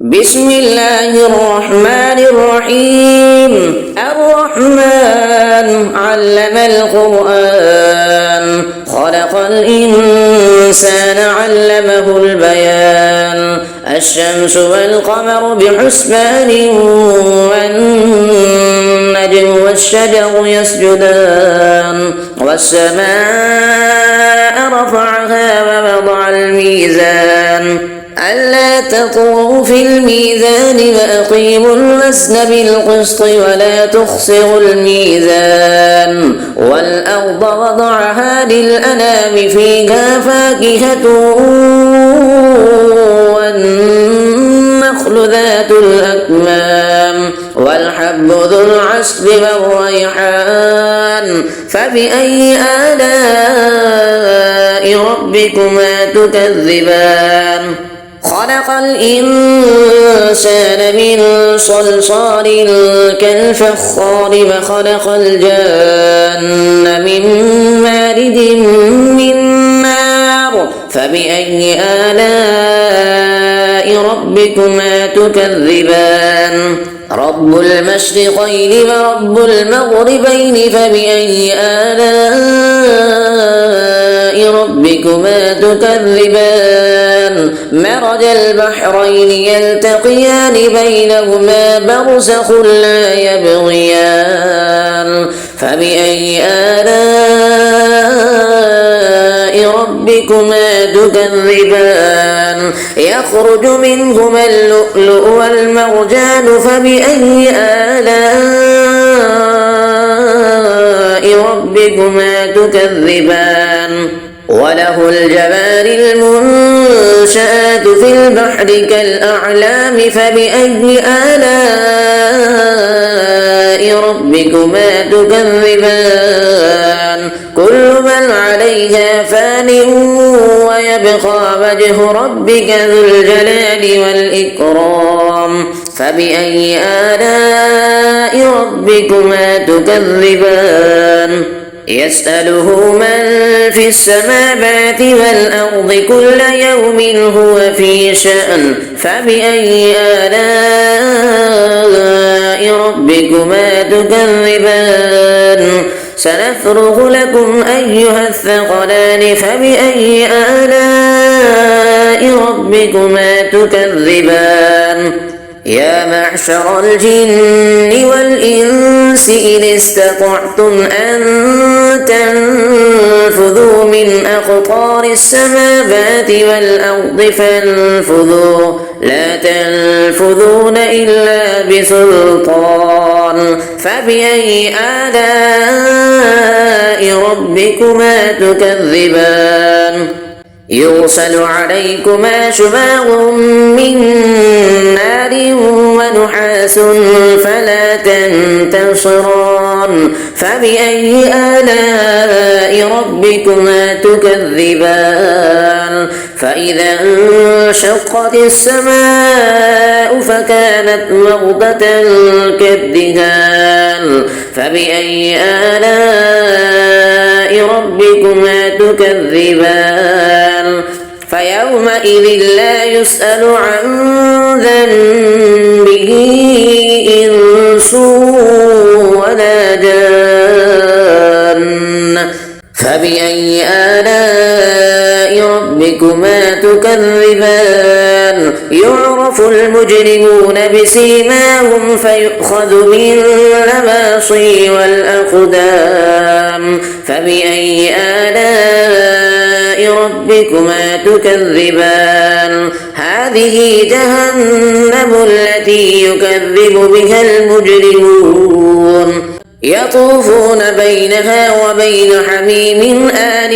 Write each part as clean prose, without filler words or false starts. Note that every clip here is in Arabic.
بسم الله الرحمن الرحيم. الرحمن علم القرآن خلق الإنسان علمه البيان. الشمس والقمر بحسبان والنجم والشجر يسجدان والسماء رفعها ووضع الميزان ألا تطغوا في الميزان وأقيموا الوزن بالقسط ولا تخسروا الميزان. والأرض وضعها للأنام فيها فاكهة والنخل ذات الأكمام والحب ذو العصف والريحان. فبأي آلاء ربكما تكذبان؟ خلق الإنسان من صلصال كالفخار وخلق الجان من مارد من نار. فبأي آلاء ربكما تكذبان؟ رب المشرقين ورب المغربين. فبأي آلاء ربكما تكذبان؟ مرج البحرين يلتقيان بينهما برزخ لا يبغيان. فبأي آلاء ربكما تكذبان؟ يخرج منهما اللؤلؤ والمرجان. فبأي آلاء ربكما تكذبان؟ وله الجوار المنشآت في البحر كالأعلام. فبأي آلاء ربكما تكذبان؟ كل من عليها فان ويبقى وجه ربك ذو الجلال والإكرام. فبأي آلاء ربكما تكذبان؟ يسأله من في السماوات والأرض كل يوم هو في شأن. فبأي آلاء ربكما تكذبان؟ سنفرغ لكم أيها الثقلان. فبأي آلاء ربكما تكذبان؟ يا معشر الجن والإنس إن استطعتم أن تنفذوا من أقطار السماوات والأرض فانفذوا لا تنفذون إلا بسلطان. فبأي آلاء ربكما تكذبان؟ يرسل عليكما شواظ من نار ونحاس فلا تنتصران. فبأي آلاء ربكما تكذبان؟ فإذا انشقت السماء فكانت وردة كالدهان. فبأي آلاء ربكما تكذبان؟ فيومئذ لا يسأل عن ذنبه إنس ولا جان. فبأي آلاء ربكما تكذبان؟ يعرف المجرمون بسيماهم فيؤخذ بالنواصي والأقدام. فبأي آلاء ربكما تكذبان؟ هذه جهنم التي يكذب بها المجرمون يطوفون بينها وبين حميم آن.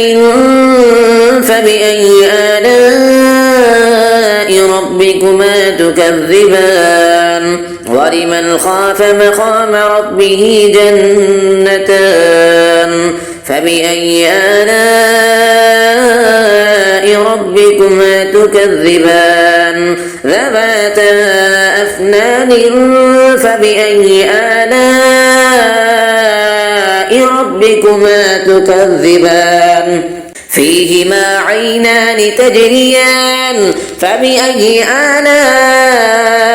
فبأي آلاء ربكما تكذبان؟ ولمن خاف مقام ربه جنتان. فبأي آلاء ربكما تكذبان؟ ذواتا أفنان. فبأي آلاء ربكما تكذبان؟ فيهما عينان تجريان فبأي آلاء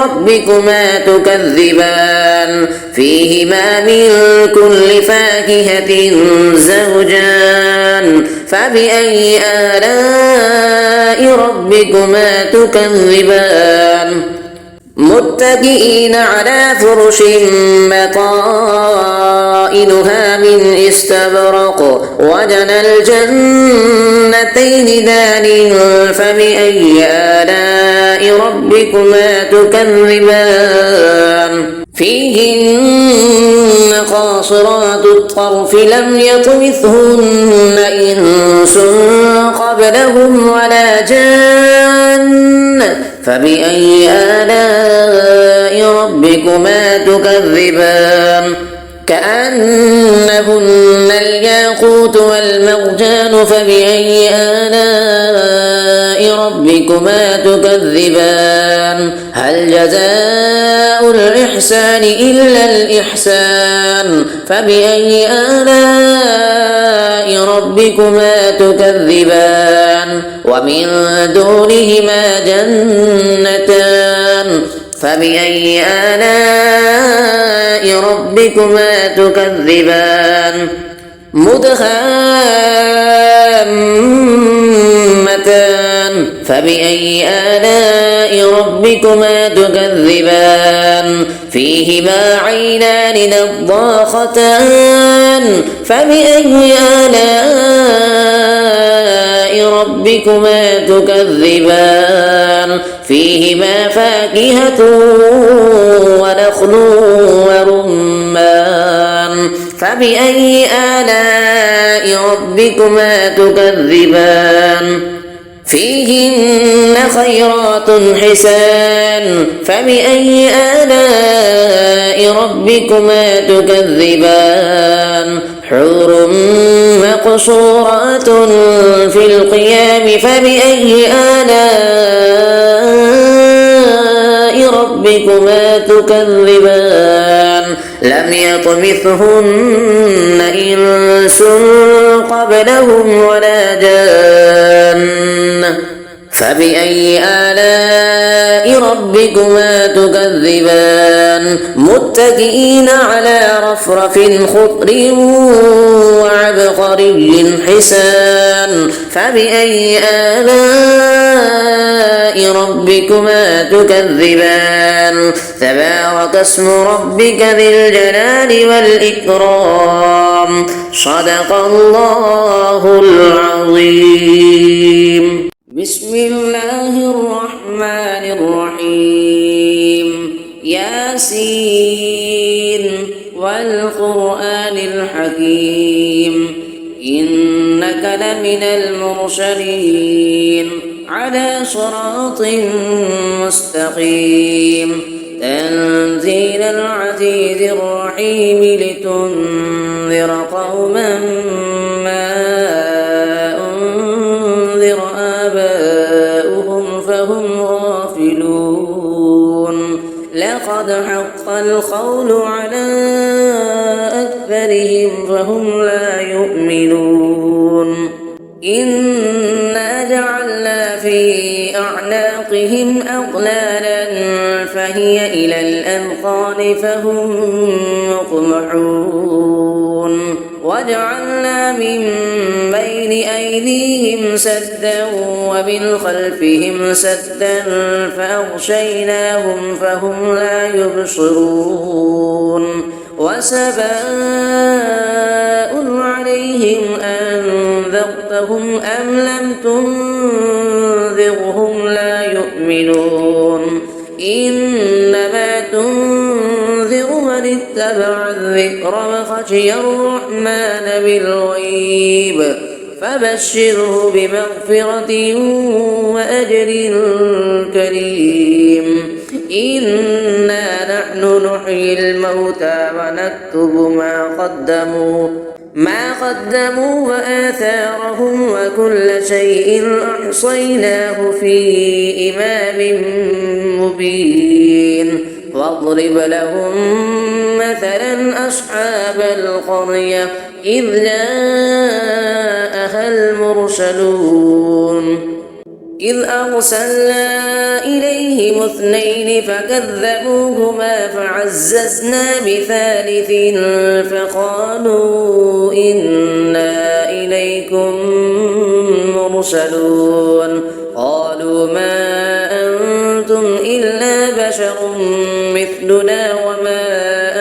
ربكما تكذبان فيهما من كل فاكهة زوجان فبأي آلاء ربكما تكذبان متكئين على فرش بطائنها من استبرق وجنى الجنتين دان فبأي آلاء ربكما تكذبان فيهن قاصرات الطرف لم يطمثهن إنس قبلهم ولا جان فبأي آلاء ربكما تكذبان كأنهن الياقوت والمرجان فبأي آلاء ربكما تكذبان هل جزاء الإحسان إلا الإحسان فبأي آلاء ربكما تكذبان ومن دونهما جنتان فبأي آلاء ربكما تكذبان مدهامتان فبأي آلاء ربكما تكذبان فيهما عينان نضاختان فبأي آلاء ربكما تكذبان فيهما فاكهة ونخل ورمان فبأي آلاء ربكما تكذبان فيهن خيرات حسان فبأي آلاء ربكما تكذبان حور مقصورات في القيام فبأي آلاء ربكما تكذبان لم يطمثهن إنس قبلهم ولا جان فبأي آلاء ربكما تكذبان متكئين على رفرف خضر وعبقري حسان فبأي آلاء ربكما تكذبان تبارك اسم ربك ذي الجلال والإكرام صدق الله العظيم بسم الله الرحمن الرحيم ياسين والقرآن الحكيم إنك لمن المرسلين على صراط مستقيم تنزيل العزيز الرحيم لتنذر قوما ما أنذر آباؤهم فهم غافلون لقد حق القول على أكثرهم فهم لا يؤمنون إنا جعلنا في أعناقهم أغلالا فهي إلى الأذقان فهم مقمحون وجعلنا من بين أيديهم سدا ومن خلفهم سدا فأغشيناهم فهم لا يبصرون وسواء عليهم أنذرتهم أم لم تنذرهم لا يؤمنون إنما تنذر من اتبع الذكر وخشي الرحمن بالغيب فبشره بمغفرة وأجر كريم إنا نحن نحيي الموتى ونكتب ما قدموا وآثارهم وكل شيء أحصيناه في إمام مبين واضرب لهم مثلا أصحاب القرية إذ جاءها المرسلون إذ أرسلنا إليهم اثنين فكذبوهما فعززنا بثالث فقالوا إنا إليكم مرسلون قالوا ما أنتم إلا بشر مثلنا وما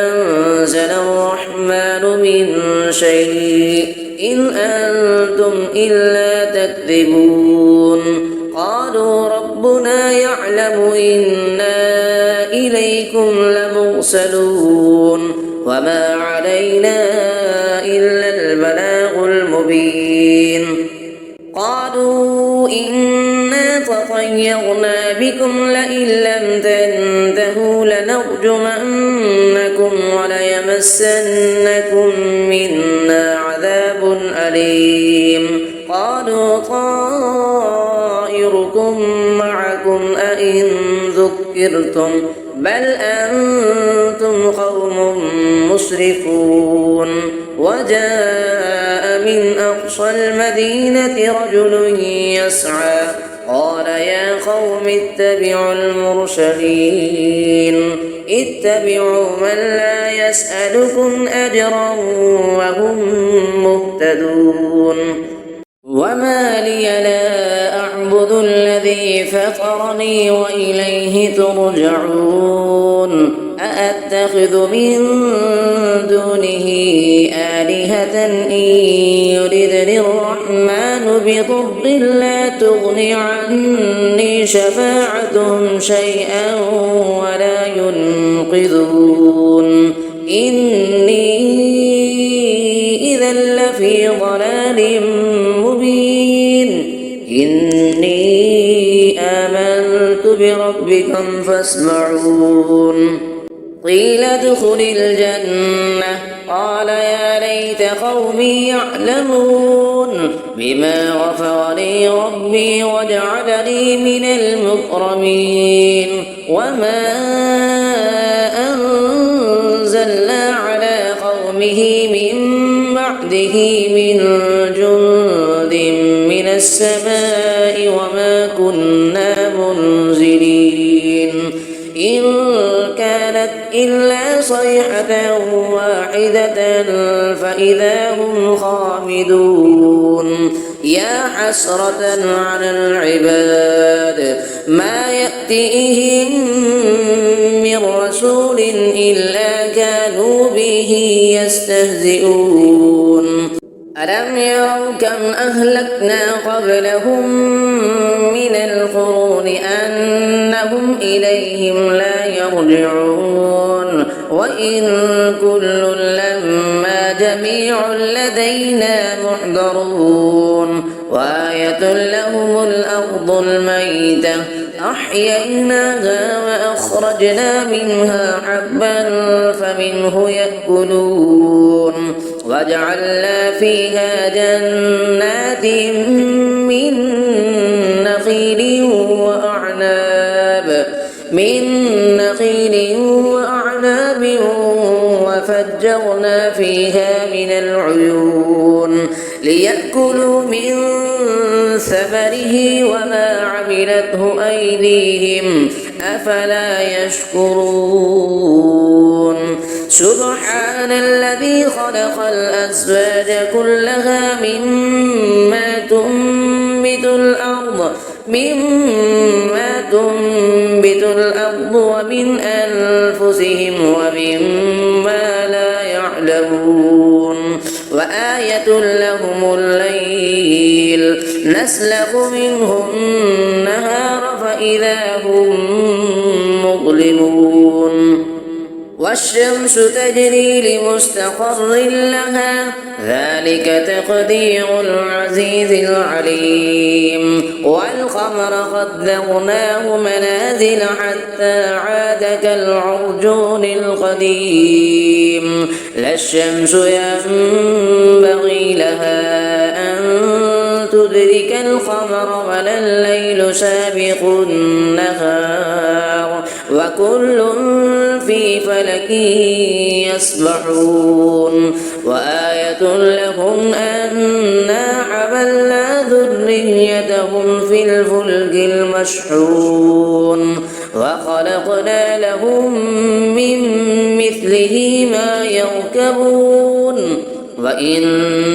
أنزل الرحمن من شيء إن أنتم إلا تكذبون قالوا ربنا يعلم إنا إليكم لمرسلون وما علينا إلا البلاغ المبين قالوا إنا تطيرنا بكم لئن لم تنتهوا لنرجمنكم وليمسنكم منا عذاب أليم قالوا طائركم معكم أئن ذكرتم بل أنتم قوم مسرفون وجاء من أقصى المدينة رجل يسعى قال يا قوم اتبعوا المرسلين اتبعوا من لا يسألكم أجرا وهم مهتدون وما لي لا أعبد الذي فطرني وإليه ترجعون أأتخذ من دونه آلهة إن يردني الرحمن بضر لا تغن عني شفاعتهم شيئا ولا ينقذون إني إذا لفي ضلال مبين إني آمنت بربكم فاسمعون قيل ادخل الجنة قال يا ليت قومي يعلمون بما غفر لي ربي وجعلني من المكرمين وما أنزلنا على قومه من بعده من جند من السماء وما كنا منزلين إن كانت إلا صيحة واحدة فإذا هم خامدون يا حسرة على العباد ما يأتيهم من رسول إلا كانوا به يستهزئون ألم يروا كم أهلكنا قبلهم من القرون أنهم إليهم لا يرجعون وإن كل لما جميع لدينا محضرون وآية لهم الأرض الميتة أحييناها وأخرجنا منها حبا فمنه يأكلون وجعلنا فيها جنات من نخيل وأعناب وفجرنا فيها من العيون ليأكلوا من ثمره وما عملته أيديهم أفلا يشكرون سبحان الذي خلق الأزواج كلها مما تنبت الأرض ومن أنفسهم ومما لا يعلمون وآية لهم الليل نسلخ منه النهار فإذا هم مظلمون والشمس تجري لمستقر لها ذلك تقدير العزيز العليم والقمر قدرناه منازل حتى عاد كالعرجون القديم لا الشمس ينبغي لها أن تدرك القمر ولا الليل سابق النهار وكل في فلك يسبحون وآية لهم أنا حملنا ذريتهم في الفلك المشحون وخلقنا لهم من مثله ما يركبون وإن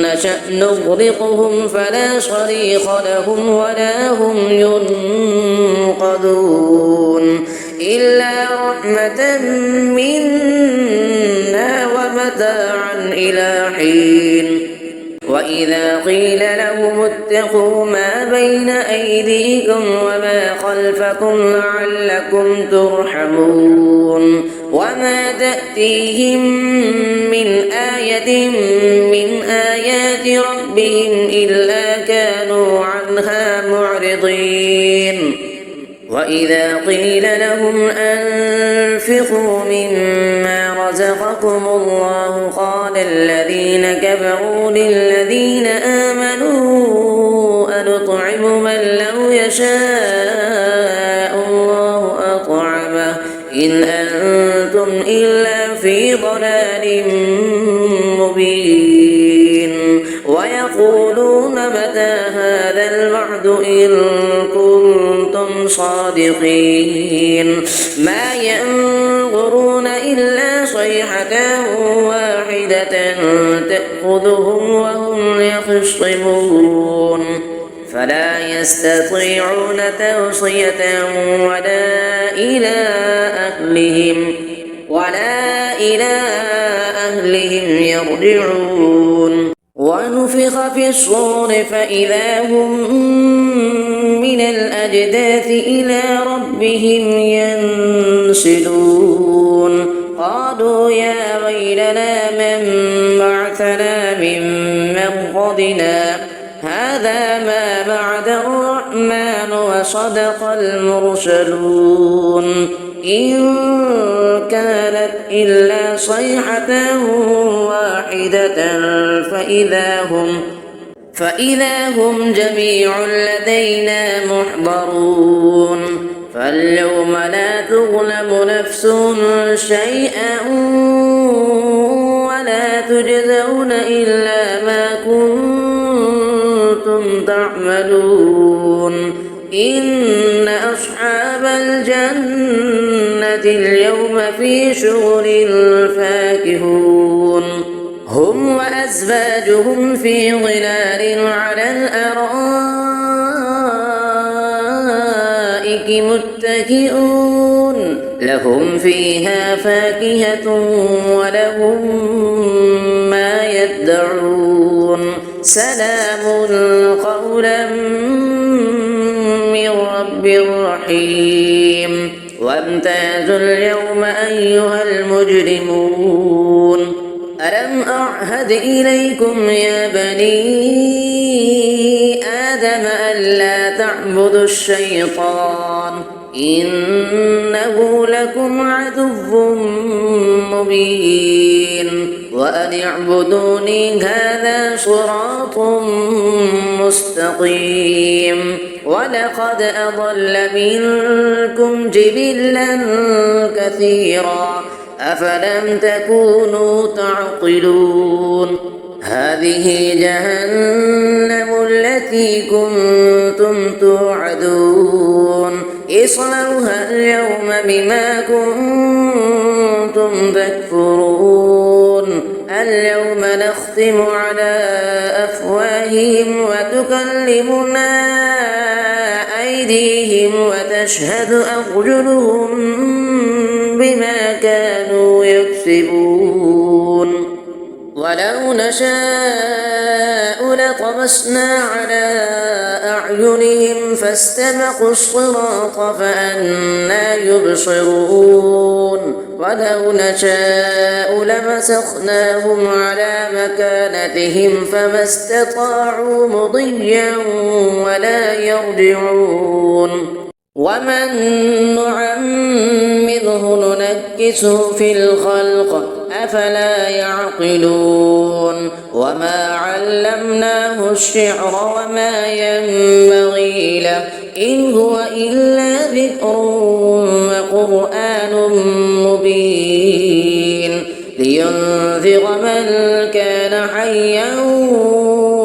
نشأ نغرقهم فلا صريخ لهم ولا هم ينقذون إلا رحمة منا ومتاعا إلى حين وإذا قيل لهم اتقوا ما بين أيديكم وما خلفكم لعلكم ترحمون وما تأتيهم من آية من آيات ربهم إلا كانوا عنها معرضين وإذا قيل لهم أنفقوا مما رزقكم الله قال الذين كفروا للذين آمنوا أنطعم من لو يشاء الله أطعمه إن أنتم إلا في ضلال مبين ويقولون متى هذا الوعد إن كنتم صادقين ما ينظرون إلا صيحة واحدة تأخذهم وهم يخصمون فلا يستطيعون توصية ولا إلى أهلهم يرجعون ونفخ في الصور فإذا هم من الأجداث إلى ربهم ينسلون قالوا يا ويلنا من بعثنا من مرقدنا هذا ما بعد الرحمن وصدق المرسلون إن كانت إلا صيحة واحدة فإذا هم جميع لدينا محضرون فاليوم لا تظلم نفس شيئا ولا تجزون إلا ما كنتم تعملون إن أصحاب الجنة اليوم في شغل فاكهون هم وأزواجهم في ظلال على الأرائك متكئون لهم فيها فاكهة ولهم ما يدعون سلام قولا من رب رحيم وامتازوا اليوم أيها المجرمون ألم أعهد إليكم يا بني آدم ألا تعبدوا الشيطان إنه لكم عدو مبين وأن اعبدوني هذا صراط مستقيم ولقد أضل منكم جبلا كثيرا أفلم تكونوا تعقلون هذه جهنم التي كنتم توعدون اصلوها اليوم بما كنتم تكفرون اليوم نختم على أفواههم وتكلمنا أيديهم وتشهد أرجلهم بما كانوا يكسبون ولو نشاء لطمسنا على أعينهم فاستبقوا الصراط فأنى يبصرون ولو نشاء لمسخناهم على مكانتهم فما استطاعوا مضيا ولا يرجعون ومن نعمره ننكسه في الخلق أفلا يعقلون وما علمناه الشعر وما ينبغي له إن هو إلا ذكر وقرآن مبين لينذر من كان حيا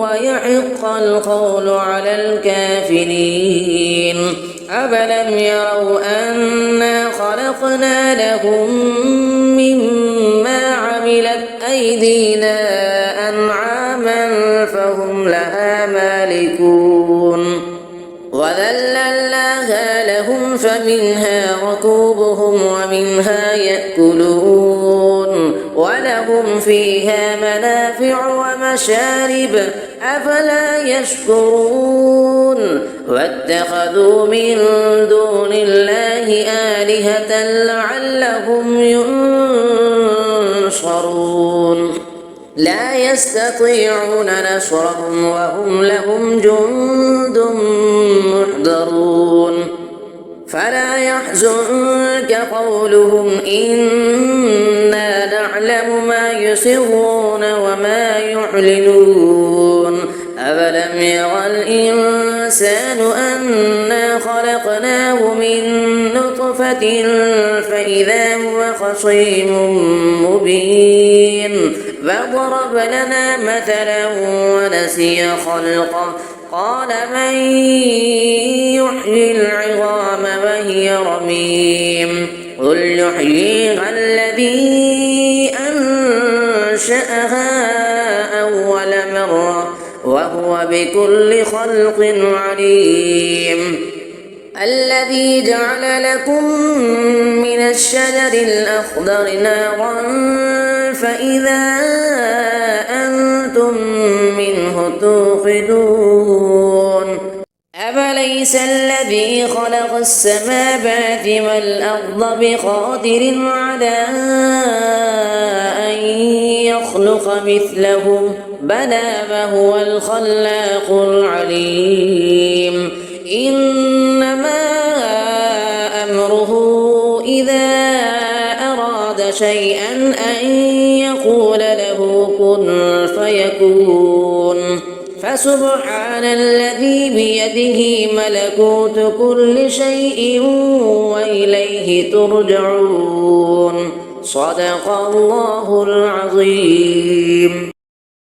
ويحق القول على الكافرين أفلم يروا أنا خلقنا لهم مما عملت أيدينا أنعاما فهم لها مالكون وذللناها لهم فمنها ركوبهم ومنها يأكلون ولهم فيها منافع ومشارب أفلا يشكرون واتخذوا من دون الله آلهة لعلهم ينصرون لا يستطيعون نصرهم وهم لهم جند محضرون فلا يحزنك قولهم إنا نعلم ما يسرون وما يعلنون أفلم ير الإنسان أنا خلقناه من نطفة فإذا هو خصيم مبين فضرب لنا مثلا ونسي خلقه قال من يحيي العظام وهي رميم قل يحييها الذي أنشأها أول مرة وهو بكل خلق عليم الذي جعل لكم من الشجر الأخضر نارا فإذا أنتم منه توقدون أفليس الذي خلق السماوات والأرض بقادر على أن يخلق مثلهم بلى وهو الخلاق العليم إنما أمره إذا أراد شيئا أن يقول له كن فيكون فسبحان الذي بيده ملكوت كل شيء وإليه ترجعون صدق الله العظيم.